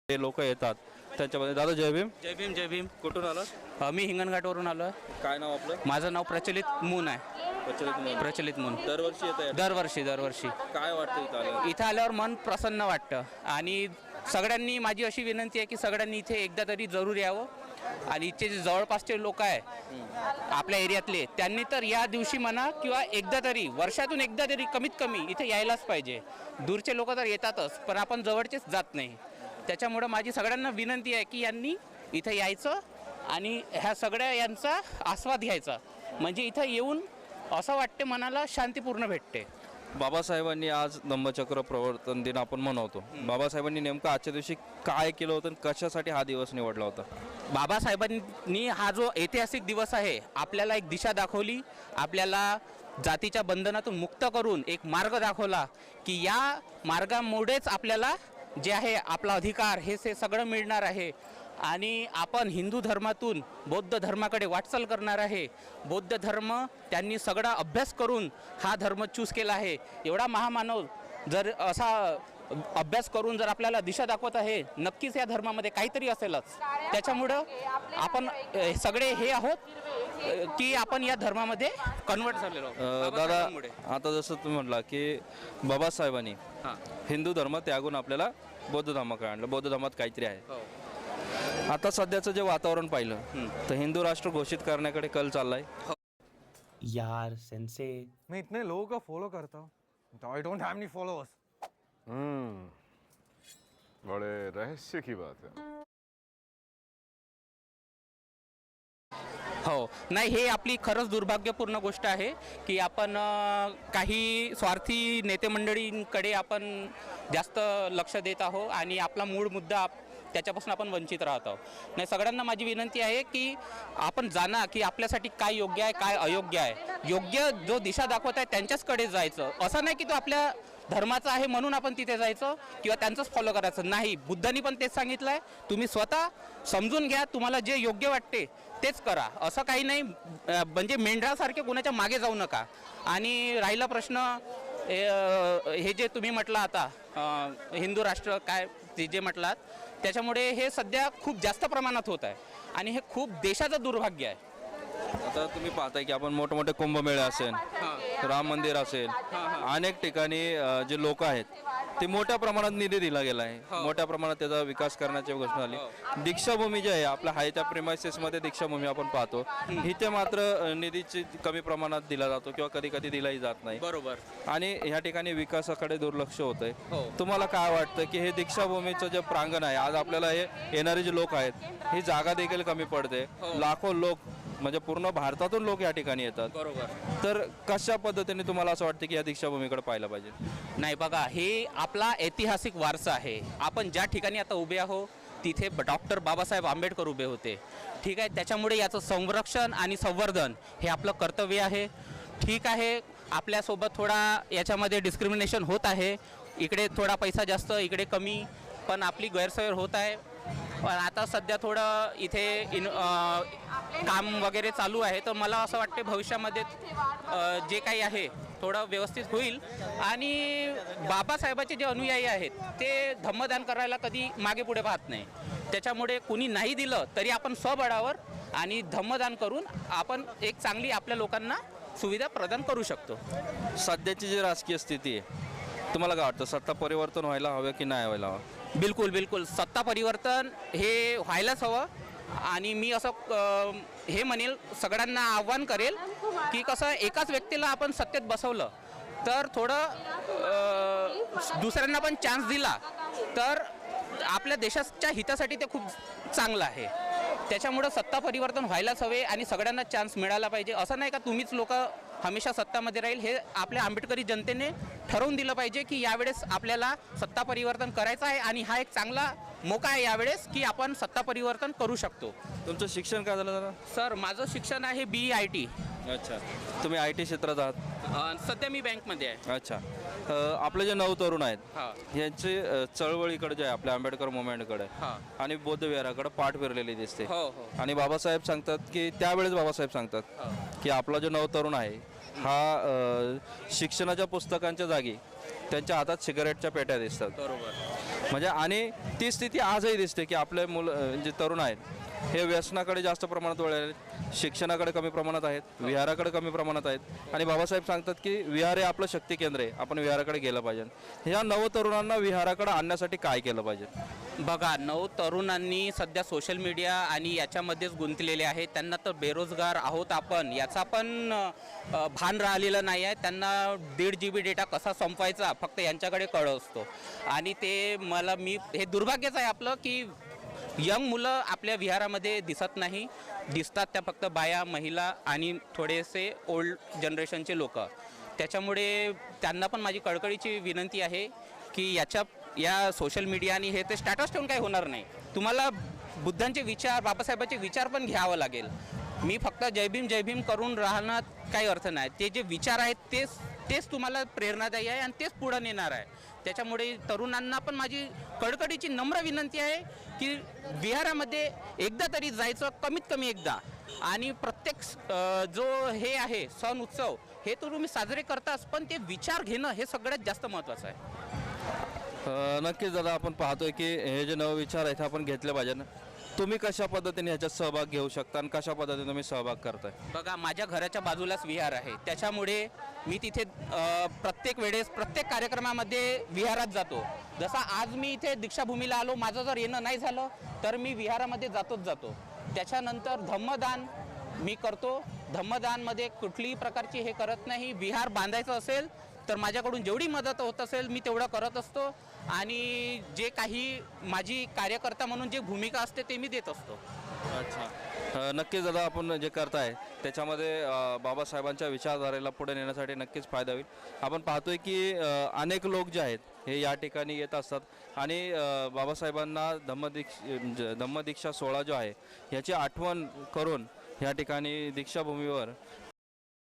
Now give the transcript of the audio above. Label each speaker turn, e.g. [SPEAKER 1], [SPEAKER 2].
[SPEAKER 1] ते लोक येतात त्यांच्यामध्ये. दादा जय भीम.
[SPEAKER 2] जय भीम जय भीम.
[SPEAKER 1] कुठून आला?
[SPEAKER 2] मी हिंगणघाटवरून आलो.
[SPEAKER 1] काय नाव आपलं?
[SPEAKER 2] माझं नाव प्रचलित मून आहे. प्रचलित मून.
[SPEAKER 1] दरवर्षी येत आहे?
[SPEAKER 2] दरवर्षी
[SPEAKER 1] काय वाटतं इथं आल्यावर?
[SPEAKER 2] इथं आल्यावर मन प्रसन्न वाटतं आणि सगळ्यांनी माझी अशी विनंती आहे की सगळ्यांनी इथे एकदा तरी जरूर यावं. आणि इथचे जे जवळपासचे लोक आहे आपल्या एरियातले, त्यांनी तर या दिवशी म्हणा किंवा एकदा तरी वर्षातून एकदा तरी कमीत कमी इथे यायलाच पाहिजे. दूरचे लोक तर येतातच, पण आपण जवळचेच जात नाही. त्याच्यामुळं माझी सगळ्यांना विनंती आहे की यांनी इथं यायचं आणि ह्या सगळ्या यांचा आस्वाद घ्यायचा. म्हणजे इथं येऊन असं वाटते मनाला शांतीपूर्ण भेटते.
[SPEAKER 1] बाबासाहेबांनी आज धम्मचक्र प्रवर्तन दिन आपण मनवतो. बाबासाहेबांनी नेमकं आजच्या दिवशी काय केलं होतं आणि कशासाठी हा दिवस निवडला होता?
[SPEAKER 2] बाबासाहेबांनी हा जो ऐतिहासिक दिवस आहे आपल्याला एक दिशा दाखवली, आपल्याला जातीच्या बंधनातून मुक्त करून एक मार्ग दाखवला की या मार्गामुळेच आपल्याला जे आहे आपला अधिकार हे सगळं मिळणार आहे. आणि आपण हिंदू धर्मातून बौद्ध धर्माकडे वाटचाल करणार आहे. बौद्ध धर्म त्यांनी सगळा अभ्यास करून हा धर्म चूज केला आहे. एवढा महामानव जर असा अभ्यास करून जर आपल्याला दिशा दाखवत आहे, नक्कीच या धर्मामध्ये काहीतरी असेलच. त्याच्यामुळं आपण सगळे हे आहोत की आपण या धर्मामध्ये कन्वर्ट झालेलो आहोत.
[SPEAKER 1] दादा, आता जसं तुम्ही म्हटला की बाबासाहेबांनी हिंदू धर्म त्यागून आपल्याला बौद्ध धर्माकडे आणलं. बौद्ध धर्मात काहीतरी आहे. आता सध्याचं जे वातावरण पाहिलं तर हिंदू राष्ट्र घोषित करण्याकडे कल चाललाय.
[SPEAKER 3] यार सेंसे,
[SPEAKER 4] मैं इतने लोगों को फॉलो करता हूँ, I don't have any followers.
[SPEAKER 5] बड़े रहस्य की बात है.
[SPEAKER 2] हो, नाही, हे आपली खरंच दुर्भाग्यपूर्ण गोष्ट आहे की आपण काही स्वार्थी नेते मंडळींकडे आपण जास्त लक्ष देत आहोत आणि आपला मूळ मुद्दा त्याच्यापासून आपण वंचित राहत आहोत. नाही, सगळ्यांना माझी विनंती आहे की आपण जाणा की आपल्यासाठी काय योग्य आहे काय अयोग्य आहे. योग्य जो दिशा दाखवत आहे त्यांच्याचकडे जायचं. असं नाही की तो आपल्या धर्माचा आहे म्हणून आपण तिथे जायचं किंवा त्यांचंच फॉलो करायचं नाही. बुद्धांनी पण तेच सांगितलं आहे, तुम्ही स्वतः समजून घ्या, तुम्हाला जे योग्य वाटते तेच करा. असं काही नाही, म्हणजे मेंढरासारखे कोणाच्या मागे जाऊ नका. आणि राहिला प्रश्न हे जे तुम्ही म्हटलं आता हिंदू राष्ट्र काय ते जे म्हटलात, त्याच्यामुळे हे सध्या खूप जास्त प्रमाणात होत आहे आणि हे खूप देशाचं दुर्भाग्य आहे.
[SPEAKER 1] आता तुम्ही पाहताय की आपण मोठे कुंभमेळे असेल, राम मंदिर असेल, अनेक ठिकाणी जे लोक आहेत ते मोठ्या प्रमाणात निधी दिला गेला आहे. मोठ्या प्रमाणात त्याचा विकास करण्याची गोष्ट झाली. दीक्षाभूमी जे आहे आपल्या आहे त्या प्रेमायसेसमध्ये दीक्षाभूमी आपण पाहतो, इथे मात्र निधीची कमी प्रमाणात दिला जातो किंवा कधी कधी दिलाही जात नाही.
[SPEAKER 2] बरोबर.
[SPEAKER 1] आणि ह्या ठिकाणी विकासाकडे दुर्लक्ष होतंय. तुम्हाला काय वाटतं की हे दीक्षाभूमीचं जे प्रांगण आहे, आज आपल्याला हे येणारे जे लोक आहेत ही जागा देखील कमी पडते. लाखो लोक म्हणजे पूर्ण भारतातून लोक या ठिकाणी येतात.
[SPEAKER 2] बरोबर.
[SPEAKER 1] तर कशा पद्धतीने तुम्हाला असं वाटतं की या दीक्षाभूमीकडे पाहायला पाहिजे?
[SPEAKER 2] नाही, बघा, हे आपला ऐतिहासिक वारसा आहे. आपण ज्या ठिकाणी आता उभे आहोत तिथे डॉक्टर बाबासाहेब आंबेडकर उभे होते. ठीक आहे, त्याच्यामुळे याचं संरक्षण आणि संवर्धन हे आपलं कर्तव्य आहे. ठीक आहे, आपल्यासोबत थोडा याच्यामध्ये डिस्क्रिमिनेशन होत आहे. इकडे थोडा पैसा जास्त, इकडे कमी, पण आपली गैरसोय होत आहे. पण आता सध्या थोडं इथे काम वगैरे चालू आहे, तर मला असं वाटते भविष्यामध्ये जे काही आहे थोडं व्यवस्थित होईल. आणि बाबासाहेबाचे जे अनुयायी आहेत ते धम्मदान करायला कधी मागे पुढे पाहत नाही. त्याच्यामुळे कुणी नाही दिलं तरी आपण स्वबळावर आणि धम्मदान करून आपण एक चांगली आपल्या लोकांना सुविधा प्रदान करू शकतो.
[SPEAKER 1] सध्याची जी राजकीय स्थिती आहे, तुम्हाला काय वाटतं सत्ता परिवर्तन व्हायला हवं की नाही व्हायला हवं?
[SPEAKER 2] बिलकुल सत्ता परिवर्तन हे व्हायलाच हवं. आणि मी असं हे म्हणेल, सगळ्यांना आव्हान करेल की कसं एकाच व्यक्तीला आपण सत्तेत बसवलं तर थोडं दुसऱ्यांना पण चान्स दिला तर आपल्या देशाच्या हितासाठी ते खूप चांगलं आहे. त्याच्यामुळं सत्ता परिवर्तन व्हायलाच हवे आणि सगळ्यांना चान्स मिळाला पाहिजे. असं नाही का तुम्हीच लोक हमेशा सत्तामध्ये राहील. हे आपल्या आंबेडकरी जनतेने ठरवून दिलं पाहिजे की यावेळेस आपल्याला सत्ता परिवर्तन करायचं आहे आणि हा एक चांगला मौका आहे यावेळेस की आपण सत्ता परिवर्तन करू शकतो.
[SPEAKER 1] तुमचं शिक्षण काय झालं दादा?
[SPEAKER 2] सर, माझं शिक्षण आहे BE-IT.
[SPEAKER 1] अच्छा, तुम्ही IT क्षेत्रात आहात?
[SPEAKER 2] सध्या मी बँकमध्ये आहे.
[SPEAKER 1] अच्छा, आपले जे नवतरुण आहेत यांची चळवळीकडे जे आहे आपल्या आंबेडकर मुवमेंटकडे आणि बौद्ध विहाराकडे पाठ फिरलेली दिसते. आणि बाबासाहेब सांगतात की त्यावेळेस बाबासाहेब सांगतात की आपला जो नवतरुण आहे हा शिक्षणाच्या पुस्तकांच्या जागी त्यांच्या हातात सिगारेटच्या पेट्या दिसतात.
[SPEAKER 2] बरोबर.
[SPEAKER 1] म्हणजे आणि ती स्थिती आजही दिसते की आपले मुलं जे तरुण आहेत हे व्यसनाकडे जास्त प्रमाणात वळले आहेत, शिक्षणाकडे कमी प्रमाणात आहेत, विहाराकडे कमी प्रमाणात आहेत. आणि बाबासाहेब सांगतात की विहार हे आपलं शक्ती केंद्र आहे, आपण विहाराकडे गेलं पाहिजे. ह्या नवतरुणांना विहाराकडे आणण्यासाठी काय केलं पाहिजे?
[SPEAKER 2] बघा, तरुणांनी सध्या सोशल मीडिया आणि याच्यामध्येच गुंतलेले आहेत. त्यांना तर बेरोजगार आहोत आपण याचा पण भान राहिलेलं नाही आहे. त्यांना 1.5 GB डेटा कसा संपवायचा फक्त यांच्याकडे कळ असतो. आणि ते मी हे दुर्भाग्यच आहे आपलं की यंग मुलं आपल्या विहारामध्ये दिसत नाही. दिसतात त्या फक्त बाया, महिला आणि थोडेसे ओल्ड जनरेशनचे लोक. त्याच्यामुळे त्यांना पण माझी कळकळीची विनंती आहे की या सोशल मीडिया आणि हे ते स्टॅटस ठेवून काही होणार नाही. तुम्हाला बुद्धांचे विचार, बाबासाहेबांचे विचार पण घ्यावं लागेल. मी फक्त जय भीम करून राहण्यात काही अर्थ नाही. ते जे विचार आहेत तेच तुम्हाला प्रेरणादायी आहे आणि तेच पुढे नेणार आहे. त्याच्यामुळे तरुणांना पण माझी कळकळीची नम्र विनंती आहे की विहारामध्ये एकदा तरी जायचं, कमीत कमी एकदा. आणि प्रत्येक जो हे आहे सण उत्सव हे तर तुम्ही साजरे करताच, पण ते विचार घेणं हे सगळ्यात जास्त महत्त्वाचं आहे.
[SPEAKER 1] नक्कीच दादा, आपण पाहतोय की हे जे नवे विचार आहेत आपण घेतले पाहिजे. तुम्ही कशा पद्धतीने ह्याच्यात सहभाग घेऊ शकता आणि कशा पद्धतीने तुम्ही सहभाग करताय?
[SPEAKER 2] बघा, माझ्या घराच्या बाजूलाच विहार आहे. त्याच्यामुळे मी तिथे प्रत्येक वेळेस प्रत्येक कार्यक्रमामध्ये विहारात जातो. जसा आज मी इथे दीक्षाभूमीला आलो, माझं जर येणं नाही झालं तर मी विहारामध्ये जातो. त्याच्यानंतर धम्मदान मी करतो. धम्मदानमध्ये कुठलीही प्रकारची हे करत नाही. विहार बांधायचं असेल तर माझ्याकडून जेवढी मदत होत असेल मी तेवढं करत असतो. आणि जे काही माझी कार्यकर्ता म्हणून जी भूमिका असते ते मी देत असतो.
[SPEAKER 1] अच्छा, नक्कीच दादा, आपण जे करताय त्याच्यामध्ये बाबासाहेबांच्या विचारधारेला पुढे नेण्यासाठी नक्कीच फायदा होईल. आपण पाहतोय की अनेक लोक जे आहेत हे या ठिकाणी येत असतात आणि बाबासाहेबांना धम्मदीक्षा सोहळा जो आहे ह्याची आठवण करून या ठिकाणी दीक्षाभूमीवर